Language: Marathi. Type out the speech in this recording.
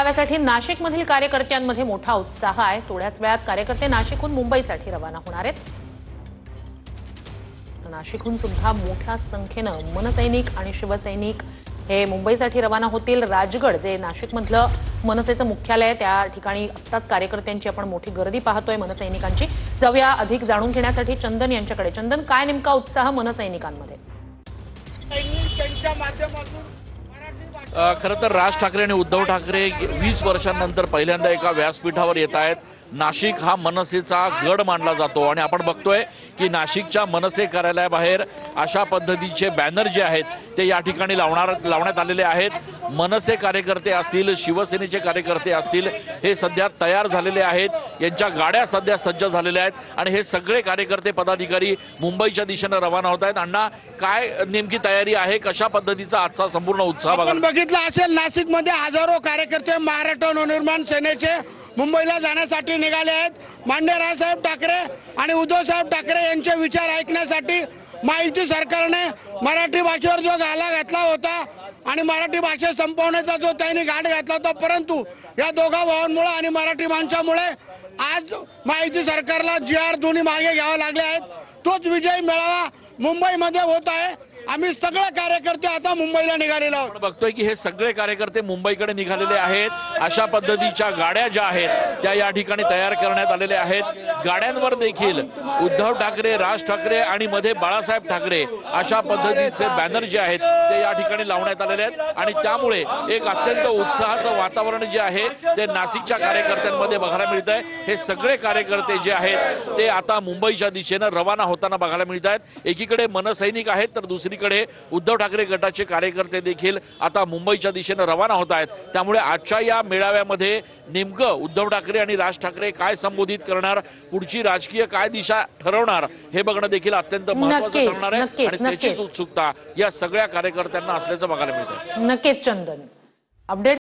मेळाव्यासाठी नाशिकमधील कार्यकर्त्यांमध्ये मोठा उत्साह आहे। थोड्याच वेळात कार्यकर्ते नाशिकहून मुंबईसाठी रवाना होणार आहेत। नाशिकहून सुद्धा मोठ्या संख्येने मनसैनिक आणि शिवसैनिक हे मुंबईसाठी रवाना होतील। राजगड जे नाशिकमधलं मनसेचं मुख्यालय आहे त्या ठिकाणी आत्ताच कार्यकर्त्यांची आपण मोठी गर्दी पाहतोय मनसैनिकांची। जाऊया अधिक जाणून घेण्यासाठी चंदन यांच्याकडे। चंदन, काय नेमका उत्साह मनसैनिकांमध्ये? खरं तर राज ठाकरे आणि उद्धव ठाकरे 20 वर्षांनंतर पहिल्यांदा एका व्यासपीठावर येत आहेत। नाशिक हा मनसेचा गड मानला जातो आणि आपण बघतोय की नाशिकच्या मनसे कार्यालयाबाहेर अशा पद्धतीचे बॅनर जे आहेत ते या ठिकाणी लावण्यात आलेले आहेत। मनसे कार्यकर्ते असतील, शिवसेनेचे कार्यकर्ते असतील, हे सध्या तयार झालेले आहेत। यांच्या गाड्या सध्या सज्ज झालेल्या आहेत आणि हे सगळे कार्यकर्ते पदाधिकारी मुंबईच्या दिशेने रवाना होत आहेत। अण्णा, काय नेमकी तयारी आहे? कशा पद्धतीचा आजचा संपूर्ण उत्साह बघितला असेल? नाशिकमध्ये हजारो कार्यकर्ते महाराष्ट्र नवनिर्माण सेनेचे मुंबईला जाण्यासाठी निघाले आहेत। माननीय राजसाहेब ठाकरे आणि उद्धवसाहेब ठाकरे यांचे विचार ऐकण्यासाठी महायुती सरकारने मराठी भाषेवर जो घाला घातला होता आणि मराठी भाषा संपवण्याचा जो त्यांनी घाट घातला होता, परंतु या दोघा भावांमुळे आणि मराठी माणसामुळे आज महायुती सरकारला GR दोन्ही मागे घ्यावे लागले आहेत। तोच विजय मेळावा मुंबईमध्ये होत आहे। आम्ही सगळे कार्यकर्ते आता मुंबईला निघालेलो आहोत। बघतोय की हे सगळे कार्यकर्ते मुंबईकडे निघालेले आहेत। अशा पद्धतीच्या गाड्या ज्या आहेत त्या या ठिकाणी तयार करण्यात आलेल्या आहेत। गाड्यांवर देखील उद्धव ठाकरे, राज ठाकरे आणि मध्ये बाळासाहेब ठाकरे अशा पद्धतीचे बॅनर जे आहेत ते या ठिकाणी लावण्यात आलेले आहेत आणि त्यामुळे एक अत्यंत उत्साहाचं वातावरण जे आहे ते नाशिकच्या कार्यकर्त्यांमध्ये बघायला मिळत आहे। हे सगळे कार्यकर्ते जे आहेत ते आता मुंबईच्या दिशेने रवाना होताना बघायला मिळत आहेत। एकीकडे मनसैनिक आहेत तर दुसरीकडे उद्धव ठाकरे गटाचे कार्यकर्ते देखील आता मुंबईच्या दिशेने रवाना होत आहेत। त्यामुळे आजच्या या मेळाव्यामध्ये नेमकं उद्धव ठाकरे आणि राज ठाकरे काय संबोधित करणार, पुढची राजकीय काय दिशा ठरवणार हे बघणं देखील अत्यंत महत्त्वाचं ठरणार आहे आणि त्याचीच उत्सुकता या सगळ्या कार्यकर्त्यांना असल्याचं बघायला मिळतं। नक्कीच चंदन, अपडेट